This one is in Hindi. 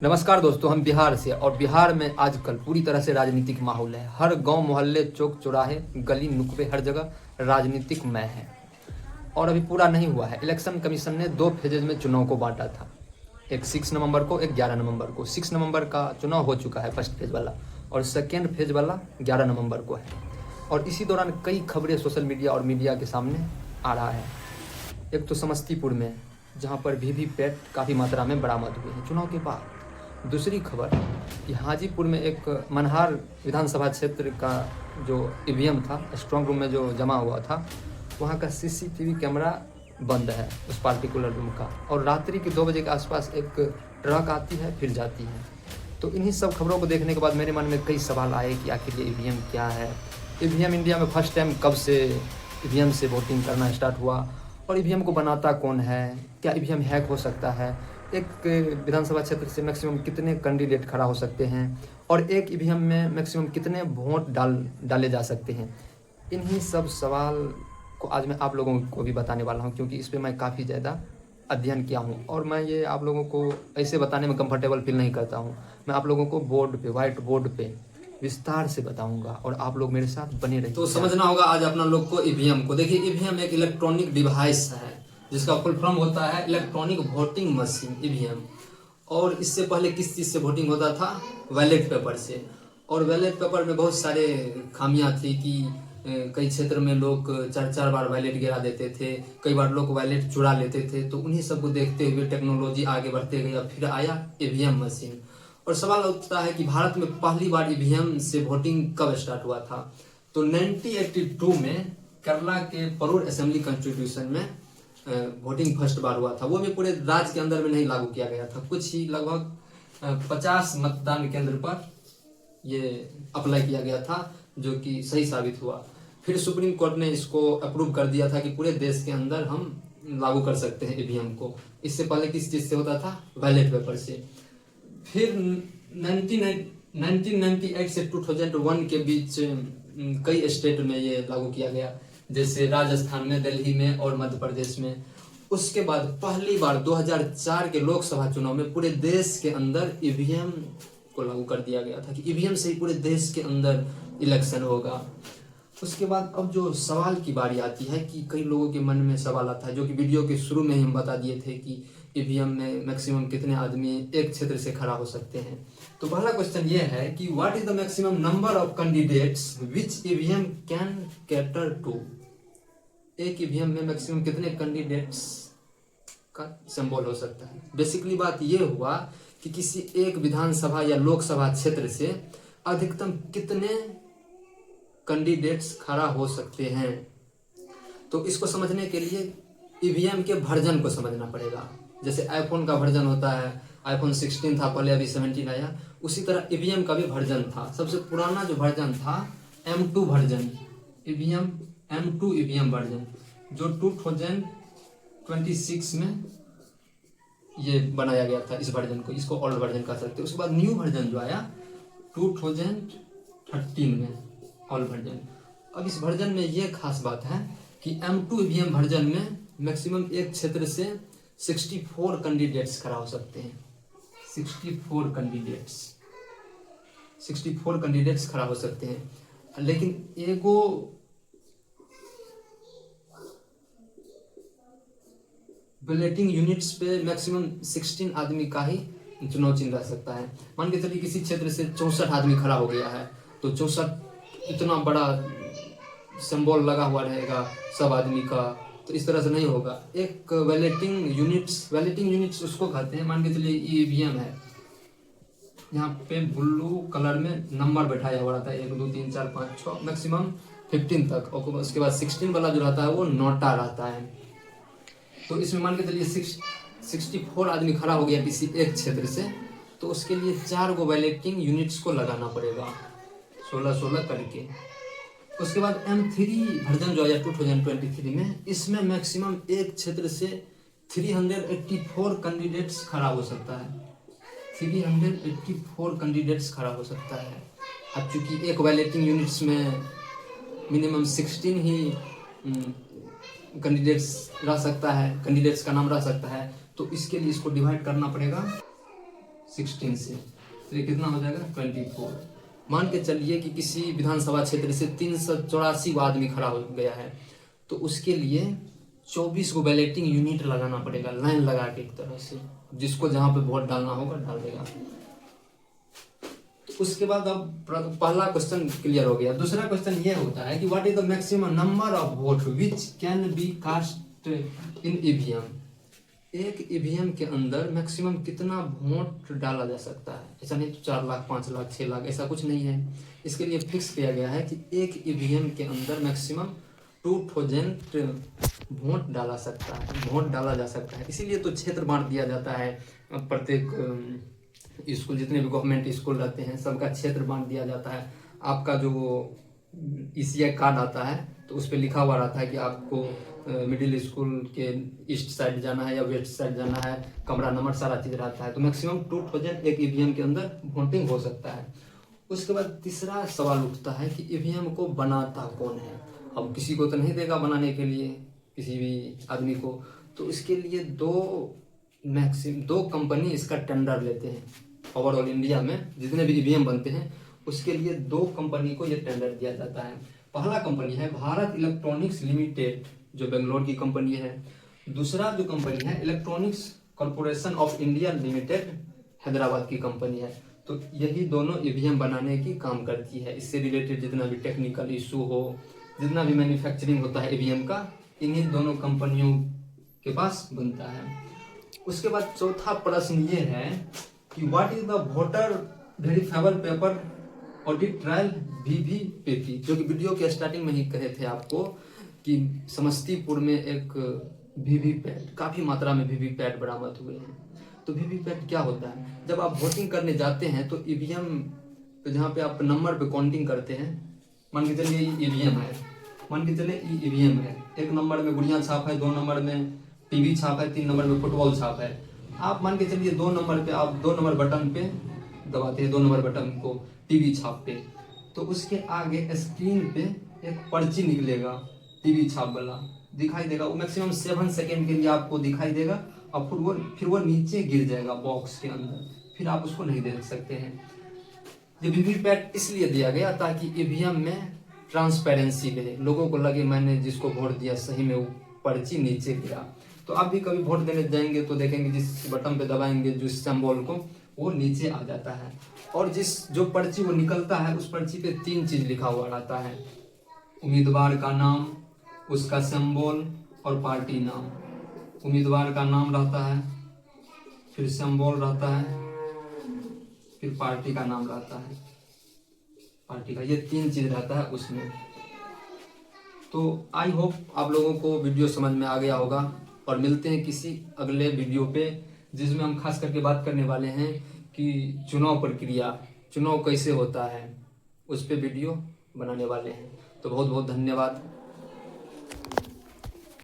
नमस्कार दोस्तों, हम बिहार से और बिहार में आजकल पूरी तरह से राजनीतिक माहौल है। हर गांव मोहल्ले चौक चौराहे गली नुक्कड़े हर जगह राजनीतिक मय है। और अभी पूरा नहीं हुआ है। इलेक्शन कमीशन ने 2 फेजेज में चुनाव को बांटा था, एक 6 नवंबर को, एक 11 नवंबर को। 6 नवंबर का चुनाव हो चुका है फर्स्ट फेज वाला, और सेकेंड फेज वाला 11 नवंबर को है। और इसी दौरान कई खबरें सोशल मीडिया और मीडिया के सामने आ रहा है। एक तो समस्तीपुर में, जहाँ पर वीवीपैट काफ़ी मात्रा में बरामद हुए हैं चुनाव के बाद। दूसरी खबर कि हाजीपुर में एक मनहार विधानसभा क्षेत्र का जो ईवीएम था, स्ट्रांग रूम में जो जमा हुआ था, वहाँ का सीसीटीवी कैमरा बंद है उस पार्टिकुलर रूम का। और रात्रि के 2 बजे के आसपास एक ट्रक आती है फिर जाती है। तो इन्हीं सब खबरों को देखने के बाद मेरे मन में कई सवाल आए कि आखिर ये ईवीएम क्या है। ईवीएम इंडिया में फर्स्ट टाइम कब से ईवीएम से वोटिंग करना स्टार्ट हुआ, और ईवीएम को बनाता कौन है, क्या ईवीएम हैक हो सकता है, एक विधानसभा क्षेत्र से मैक्सिमम कितने कैंडिडेट खड़ा हो सकते हैं, और एक ईवीएम में मैक्सिमम कितने वोट डाले जा सकते हैं। इन्हीं सब सवाल को आज मैं आप लोगों को भी बताने वाला हूं, क्योंकि इस पे मैं काफ़ी ज़्यादा अध्ययन किया हूं। और मैं ये आप लोगों को ऐसे बताने में कंफर्टेबल फील नहीं करता हूं। मैं आप लोगों को बोर्ड पे, व्हाइट बोर्ड पे विस्तार से बताऊंगा, और आप लोग मेरे साथ बने रहिए। तो समझना होगा आज अपना लोग को ईवीएम को। देखिए, ईवीएम एक इलेक्ट्रॉनिक डिवाइस है जिसका फुल फॉर्म होता है इलेक्ट्रॉनिक वोटिंग मशीन, ईवीएम। और इससे पहले किस चीज़ से वोटिंग होता था? बैलेट पेपर से। और बैलेट पेपर में बहुत सारे खामियां थी कि कई क्षेत्र में लोग 4-4 बार बैलेट गिरा देते थे, कई बार लोग बैलेट चुरा लेते थे। तो उन्हीं सब को देखते हुए टेक्नोलॉजी आगे बढ़ते गई, फिर आया ईवीएम मशीन। और सवाल उठता है कि भारत में पहली बार ईवीएम से वोटिंग कब स्टार्ट हुआ था? तो 1982 में केरला के परूर असेंबली कॉन्स्टिट्यूशन में वोटिंग फर्स्ट बार हुआ था। वो भी पूरे राज्य के अंदर में नहीं लागू किया गया था, कुछ ही लगभग 50 मतदान केंद्र पर ये अप्लाई किया गया था, जो कि सही साबित हुआ। फिर सुप्रीम कोर्ट ने इसको अप्रूव कर दिया था कि पूरे देश के अंदर हम लागू कर सकते हैं ईवीएम को। इससे पहले किस चीज से होता था? बैलेट पेपर से। फिर 1998 से 2001 के बीच कई स्टेट में ये लागू किया गया, जैसे राजस्थान में, दिल्ली में और मध्य प्रदेश में। उसके बाद पहली बार 2004 के लोकसभा चुनाव में पूरे देश के अंदर ईवीएम को लागू कर दिया गया था कि ईवीएम से ही पूरे देश के अंदर इलेक्शन होगा। उसके बाद अब जो सवाल की बारी आती है कि कई लोगों के मन में सवाल आता है, जो कि वीडियो के शुरू में ही हम बता दिए थे कि ईवीएम में मैक्सिमम कितने आदमी एक क्षेत्र से खड़ा हो सकते हैं। तो पहला क्वेश्चन ये है कि what is the maximum number of candidates which EVM can cater to. एक ईवीएम में मैक्सिमम कितने कैंडिडेट्स का सिंबल हो सकता है। बेसिकली बात ये हुआ कि किसी एक विधानसभा या लोकसभा क्षेत्र से अधिकतम कितने कैंडिडेट्स खड़ा हो सकते हैं। तो इसको समझने के लिए ईवीएम के वर्जन को समझना पड़ेगा। जैसे आईफोन का वर्जन होता है, आईफोन 16 था पहले, अभी 17 आया, उसी तरह ईवीएम का भी वर्जन था। सबसे पुराना जो वर्जन था M2 version, EVM M2 EVM version, जो 2026 में ये बनाया गया था। इस वर्जन को, इसको ओल्ड वर्जन कह सकते हैं। उसके बाद न्यू वर्जन जो आया 2013 में, ओल्ड वर्जन। अब इस वर्जन में ये खास बात है कि M2 ईवीएम वर्जन में मैक्सिमम एक क्षेत्र से 64 कैंडिडेट्स खड़ा हो सकते हैं। 64 कैंडिडेट्स खड़ा हो सकते हैं। लेकिन एगो बैलेटिंग यूनिट्स पे मैक्सिमम 16 आदमी का ही चुनाव चिन्ह रह सकता है। मान के चलिए किसी क्षेत्र से 64 आदमी खड़ा हो गया है, तो 64 इतना बड़ा सिंबल लगा हुआ रहेगा सब आदमी का, तो इस तरह से नहीं होगा। एक बैलेटिंग यूनिट्स उसको कहते हैं। मान के चलिए ईवीएम है, यहाँ पे ब्लू कलर में नंबर बैठाया हुआ रहता है, 1 2 3 4 5 6 मैक्सिमम 15 तक। और उसके बाद 16 वाला जो रहता है वो नोटा रहता है। तो इसमें मान के चलिए 64 आदमी खड़ा हो गया किसी एक क्षेत्र से, तो उसके लिए 4 गो बैलेटिंग यूनिट्स को लगाना पड़ेगा 16-16 करके। उसके बाद M3 वर्जन जो आया 2023 में, इसमें मैक्सिमम एक क्षेत्र से 384 कैंडिडेट्स खड़ा हो सकता है। 384 कैंडिडेट्स खड़ा हो सकता है। अब चूंकि एक बैलेटिंग यूनिट्स में मिनिमम 16 ही कैंडिडेट्स रह सकता है, कैंडिडेट्स का नाम रह सकता है, तो इसके लिए इसको डिवाइड करना पड़ेगा 16 से, तो ये कितना हो जाएगा 24। मान के चलिए कि किसी विधानसभा क्षेत्र से 384 आदमी खड़ा हो गया है, तो उसके लिए 24 को बैलेटिंग यूनिट लगाना पड़ेगा, लाइन लगा के एक तरह से, जिसको जहां पे वोट डालना होगा डाल देगा। तो उसके बाद अब पहला क्वेश्चन क्लियर हो गया। दूसरा क्वेश्चन ये होता है कि what is the maximum number of vote which can be cast in EVM. एक ईवीएम के अंदर मैक्सिमम कितना वोट डाला जा सकता है। ऐसा नहीं तो 4 लाख 5 लाख 6 लाख ऐसा कुछ नहीं है। इसके लिए फिक्स किया गया है कि एक ईवीएम के अंदर मैक्सिमम 2000 वोट डाला सकता है, वोट डाला जा सकता है। इसीलिए तो क्षेत्र बांट दिया जाता है। प्रत्येक स्कूल, जितने भी गवर्नमेंट स्कूल रहते हैं सबका क्षेत्र बांट दिया जाता है। आपका जो ईसीआई कार्ड आता है तो उस पर लिखा हुआ रहता है कि आपको मिडिल स्कूल के ईस्ट साइड जाना है या वेस्ट साइड जाना है, कमरा नंबर सारा चीज रहता है। तो मैक्सिमम 2000 एक ईवीएम के अंदर वोटिंग हो सकता है। उसके बाद तीसरा सवाल उठता है कि ईवीएम को बनाता कौन है। अब किसी को तो नहीं देगा बनाने के लिए, किसी भी आदमी को, तो इसके लिए दो कंपनी इसका टेंडर लेते हैं। ओवरऑल इंडिया में जितने भी ईवीएम बनते हैं उसके लिए 2 कंपनी को ये टेंडर दिया जाता है। पहला कंपनी है भारत इलेक्ट्रॉनिक्स लिमिटेड जो बेंगलोर की कंपनी है। दूसरा जो कंपनी है electronics corporation of India limited Hyderabad की कंपनी है। तो यही दोनों ईवीएम बनाने की काम करती है। इससे रिलेटेड जितना भी टेक्निकल इशू हो, जितना भी मैन्युफैक्चरिंग होता है ईवीएम का, इन्हीं दोनों कंपनियों के पास बनता है। उसके बाद चौथा प्रश्न ये है कि what is the voter verifiable paper audit trial VVPP, जो कि वीडियो के स्टार्टिंग में ही कहे थे आपको कि समस्तीपुर में एक वीवीपैट, काफी मात्रा में वीवीपैट बरामद हुए हैं। तो वीवीपैट क्या होता है? जब आप वोटिंग करने जाते हैं तो ईवीएम पे जहाँ पे आप नंबर पे काउंटिंग करते हैं, मान के चलिए ईवीएम है, मान के चले ईवीएम है, 1 नंबर में गुड़िया छाप है, 2 नंबर में टीवी छाप है, 3 नंबर में फुटबॉल छाप है। आप मान के चलिए 2 नंबर पे आप 2 नंबर बटन पे दबाते हैं, 2 नंबर बटन को टीवी छाप पे, तो उसके आगे स्क्रीन पे एक पर्ची निकलेगा टीवी छाप वाला, दिखाई देगा। वो मैक्सिमम 7 सेकेंड के लिए आपको दिखाई देगा और फिर वो नीचे गिर जाएगा बॉक्स के अंदर, फिर आप उसको नहीं देख सकते हैं। ये वीवीपैट इसलिए दिया गया ताकि ईवीएम में ट्रांसपेरेंसी रहे, लोगों को लगे मैंने जिसको वोट दिया सही में वो पर्ची नीचे गिरा। तो आप भी कभी वोट देने जाएंगे तो देखेंगे जिस बटन पे दबाएंगे जिस सिंबल को, वो नीचे आ जाता है। और जो पर्ची वो निकलता है उस पर्ची पे 3 चीज लिखा हुआ रहता है, उम्मीदवार का नाम, उसका सिंबल और पार्टी नाम। उम्मीदवार का नाम रहता है, फिर सिंबल रहता है, फिर पार्टी का नाम रहता है, पार्टी का, ये 3 चीज रहता है उसमें। तो आई होप आप लोगों को वीडियो समझ में आ गया होगा, और मिलते हैं किसी अगले वीडियो पे जिसमें हम खास करके बात करने वाले हैं कि चुनाव प्रक्रिया, चुनाव कैसे होता है, उस पे वीडियो बनाने वाले हैं। तो बहुत बहुत धन्यवाद।